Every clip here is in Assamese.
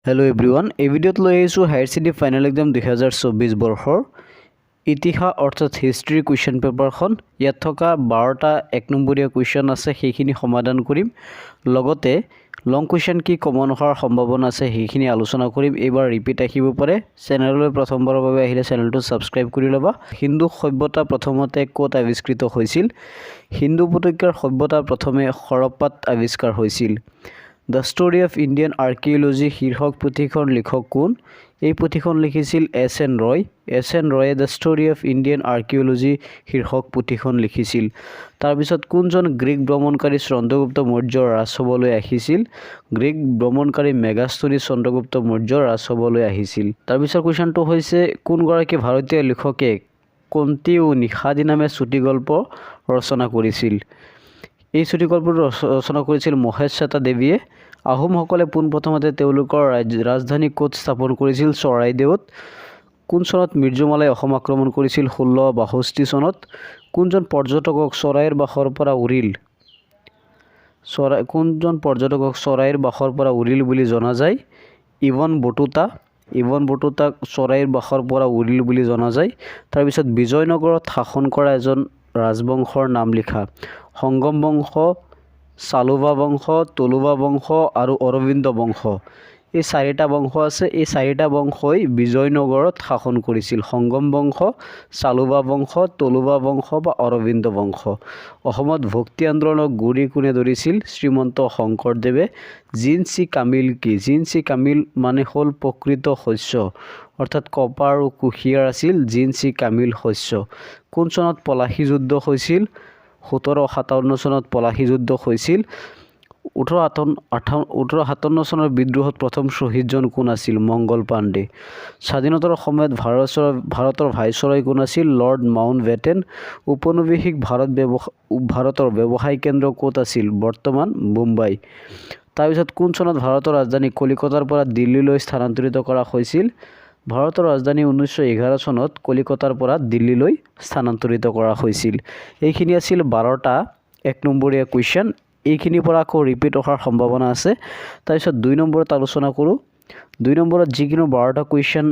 হেল্ল' এভৰিৱান, এই ভিডিঅ'ত লৈ আহিছোঁ হায়াৰ ছেকেণ্ডেৰী ফাইনেল এক্সাম 2024 বৰ্ষৰ ইতিহাস অৰ্থাৎ হিষ্ট্ৰী কুৱেশ্যন পেপাৰখন। ইয়াত থকা 12টা 1 নম্বৰীয়া কুৱেশ্যন আছে, সেইখিনি সমাধান কৰিম। লগতে লং কুৱেশ্যন কি কমন হোৱাৰ সম্ভাৱনা আছে সেইখিনি আলোচনা কৰিম। এইবাৰ ৰিপিট আহিব পাৰে। চেনেললৈ প্ৰথমবাৰৰ বাবে আহিলে চেনেলটো ছাবস্ক্ৰাইব কৰি ল'বা। হিন্দু সভ্যতা প্ৰথমতে ক'ত আৱিষ্কৃত হৈছিল? হিন্দু উপত্যকাৰ সভ্যতা প্ৰথমে হৰপ্পাত আৱিষ্কাৰ হৈছিল। The story of Indian archaeology শীৰ্ষক পুথিখন লিখক কোন? এই পুথিখন লিখিছিল এছ.এন. ৰয়। এছ.এন. ৰয়ে the story of Indian archaeology শীৰ্ষক পুথিখন লিখিছিল। তাৰপিছত কোনজন গ্ৰীক ভ্ৰমণকাৰী চন্দ্ৰগুপ্ত মৌৰ্যৰ ৰাজসভালৈ আহিছিল? গ্ৰীক ভ্ৰমণকাৰী মেগাস্থনিছ চন্দ্ৰগুপ্ত মৌৰ্যৰ ৰাজসভালৈ আহিছিল। তাৰপিছত কুৱেশ্যনটো হৈছে কোনগৰাকী ভাৰতীয় লিখকে কন্তিও নিষাদী নামে চুটিগল্প ৰচনা কৰিছিল? এই চুটিগল্পটো ৰচনা কৰিছিল মহেশ চেতা দেৱীয়ে। আহোমসকলে পোনপ্ৰথমতে তেওঁলোকৰ ৰাজধানী ক'ত স্থাপন কৰিছিল? চৰাইদেউত। কোন চনত মিৰ্জুমালাই অসম আক্ৰমণ কৰিছিল? 1662 চনত। কোনজন পৰ্যটকক চৰাইৰ বাসৰ পৰা উৰিল বুলি জনা যায়? ইভন বটুতা। ইভন বটুতাক চৰাইৰ বাসৰ পৰা উৰিল বুলি জনা যায়। তাৰপিছত বিজয়নগৰত শাসন কৰা এজন ৰাজবংশৰ নাম লিখা। সংগম বংশ, চালুবা বংশ, তুলুবা বংশ আৰু অৰবিন্দ বংশ। এই 4টা বংশ আছে। এই 4টা বংশই বিজয়নগৰত শাসন কৰিছিল। সংগম বংশ, চালুবা বংশ, তুলুবা বংশ বা অৰবিন্দ বংশ। অসমত ভক্তি আন্দোলনক গুৰি কোনে ধৰিছিল? শ্ৰীমন্ত শংকৰদেৱে। জিনচি কামিল কি? জিনচি কামিল মানে হ'ল প্ৰকৃত শস্য, অৰ্থাৎ কপাহ আৰু কুঁহিয়াৰ আছিল জিনচি কামিল শস্য। কোন চনত পলাশী যুদ্ধ হৈছিল? 1757 চনত পলাশী যুদ্ধ হৈছিল। 1857 চনৰ বিদ্ৰোহত প্ৰথম শ্বহীদজন কোন আছিল? মংগল পাণ্ডে। স্বাধীনতাৰ সময়ত ভাৰতৰ ভাইচৰয় কোন আছিল? Lord Mountbatten. ঔপনিৱেশিক ভাৰতৰ ব্যৱসায় কেন্দ্ৰ ক'ত আছিল? বৰ্তমান মুম্বাই। তাৰপিছত কোন চনত ভাৰতৰ ৰাজধানী কলিকতাৰ পৰা দিল্লীলৈ স্থানান্তৰিত কৰা হৈছিল? ভাৰতৰ ৰাজধানী 1911 চনত কলিকতাৰ পৰা দিল্লীলৈ স্থানান্তৰিত কৰা হৈছিল। এইখিনি আছিল 12টা 1 নম্বৰীয়া কুৱেশ্যন। এইখিনিৰ পৰা আকৌ ৰিপিট অহাৰ সম্ভাৱনা আছে। তাৰপিছত 2 নম্বৰত আলোচনা কৰোঁ। 2 নম্বৰত যিকোনো 12টা কুৱেশ্যন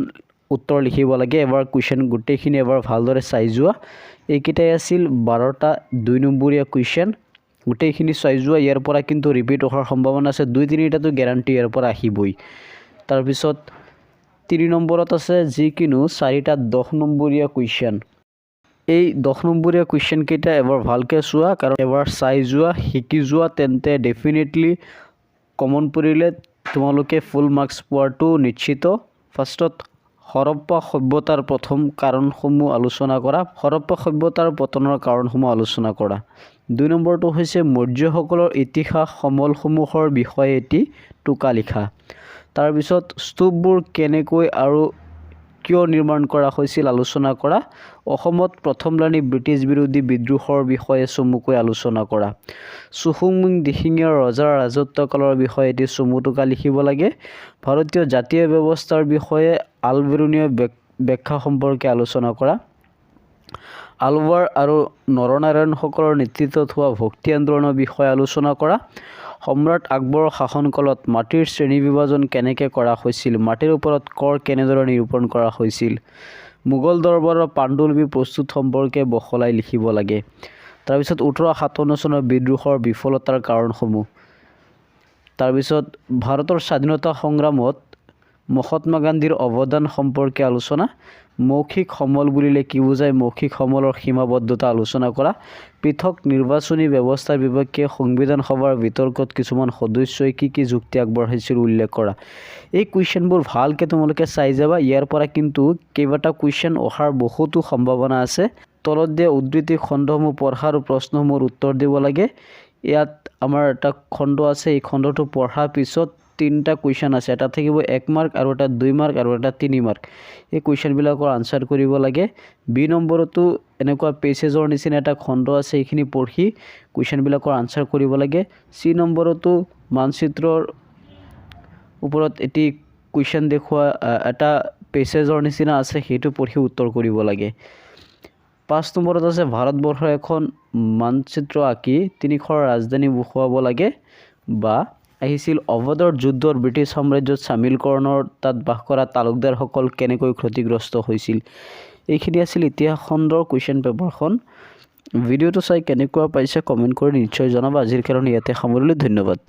উত্তৰ লিখিব লাগে। এবাৰ কুৱেশ্যন গোটেইখিনি এবাৰ ভালদৰে চাই যোৱা। এইকেইটাই আছিল 12টা 2 নম্বৰীয়া কুৱেশ্যন। গোটেইখিনি চাই যোৱা। ইয়াৰ পৰা কিন্তু ৰিপিট অহাৰ সম্ভাৱনা আছে। 2-3টাতো গেৰাণ্টি ইয়াৰ পৰা আহিবই। তাৰপিছত 3 নম্বৰত আছে যিকোনো 4টা 10 নম্বৰীয়া কুৱেশ্যন। এই 10 নম্বৰীয়া কুৱেশ্যন কেইটা এবাৰ ভালকৈ চোৱা, কাৰণ এবাৰ চাই যোৱা, শিকি যোৱা, তেন্তে ডেফিনেটলি কমন পৰিলে তোমালোকে ফুল মাৰ্কছ পোৱাটো নিশ্চিত। ফাৰ্ষ্টত হৰপ্পা সভ্যতাৰ প্ৰথম কাৰণসমূহ আলোচনা কৰা। হৰপ্পা সভ্যতাৰ পতনৰ কাৰণসমূহ আলোচনা কৰা। 2 নম্বৰটো হৈছে মৌৰ্যসকলৰ ইতিহাস সমলসমূহৰ বিষয়ে এটি টোকা লিখা। তাৰপিছত স্তূপবোৰ কেনেকৈ আৰু কিয় নিৰ্মাণ কৰা হৈছিল আলোচনা কৰা। অসমত প্ৰথমলানি ব্ৰিটিছ বিৰোধী বিদ্ৰোহৰ বিষয়ে চমুকৈ আলোচনা কৰা। চুহুংমুং দিহিঙীয়া ৰজাৰ ৰাজত্বকালৰ বিষয়ে এটি চমু টোকা লিখিব লাগে। ভাৰতীয় জাতীয় ব্যৱস্থাৰ বিষয়ে আলবেৰুনীয় ব্যাখ্যা সম্পৰ্কে আলোচনা কৰা। আলৱাৰ আৰু নৰনাৰায়ণসকলৰ নেতৃত্বত হোৱা ভক্তি আন্দোলনৰ বিষয়ে আলোচনা কৰা। সম্ৰাট আকবৰৰ শাসনকালত মাটিৰ শ্ৰেণী বিভাজন কেনেকৈ কৰা হৈছিল? মাটিৰ ওপৰত কৰ কেনেদৰে নিৰূপণ কৰা হৈছিল? মোগল দৰবাৰৰ পাণ্ডুলিপি প্ৰস্তুত সম্পৰ্কে বহলাই লিখিব লাগে। তাৰপিছত 1857 চনৰ বিদ্ৰোহৰ বিফলতাৰ কাৰণসমূহ। তাৰপিছত ভাৰতৰ স্বাধীনতা সংগ্ৰামত মহাত্মা গান্ধীৰ অৱদান সম্পৰ্কে আলোচনা। মৌখিক সমল বুলিলে কি বুজায়? মৌখিক সমলৰ সীমাবদ্ধতা আলোচনা কৰা। পৃথক নিৰ্বাচনী ব্যৱস্থাৰ বিপক্ষে সংবিধান সভাৰ বিতৰ্কত কিছুমান সদস্যই কি যুক্তি আগবঢ়াইছিল উল্লেখ কৰা। এই কুৱেশ্যনবোৰ ভালকৈ তোমালোকে চাই যাবা। ইয়াৰ পৰা কিন্তু কেইবাটা কুৱেশ্যন অহাৰ বহুতো সম্ভাৱনা আছে। তলত দিয়া উদ্ধৃতি খণ্ডসমূহ পঢ়া আৰু প্ৰশ্নসমূহৰ উত্তৰ দিব লাগে। ইয়াত আমাৰ এটা খণ্ড আছে। এই খণ্ডটো পঢ়াৰ পিছত 3টা কুৱেশ্যন আছে। এটা থাকিব 1 মাৰ্ক, আৰু এটা 2 মাৰ্ক, আৰু এটা 3 মাৰ্ক। এই কুৱেশ্যনবিলাকৰ আনচাৰ কৰিব লাগে। বি নম্বৰতো এনেকুৱা পেছেজৰ নিচিনা এটা খণ্ড আছে। এইখিনি পঢ়ি কুৱেশ্যনবিলাকৰ আনচাৰ কৰিব লাগে। চি নম্বৰতো মানচিত্ৰৰ ওপৰত এটি কুৱেশ্যন দেখুওৱা এটা পেছেজৰ নিচিনা আছে, সেইটো পঢ়ি উত্তৰ কৰিব লাগে। 5 নম্বৰত আছে ভাৰতবৰ্ষৰ এখন মানচিত্ৰ আঁকি 3খন ৰাজধানী বহুৱাব লাগে বা আহিছিল? অৱধৰ যুদ্ধৰ ব্ৰিটিছ সাম্ৰাজ্যত চামিলকৰণৰ তাত বাস কৰা তালুকদাৰসকল কেনেকৈ ক্ষতিগ্ৰস্ত হৈছিল? এইখিনি আছিল ইতিহাস খণ্ডৰ কুৱেশ্যন পেপাৰখন। ভিডিঅ'টো চাই কেনেকুৱা পাইছে কমেণ্ট কৰি নিশ্চয় জনাবা। আজিৰ কাৰণে ইয়াতে সামৰিলোঁ। ধন্যবাদ।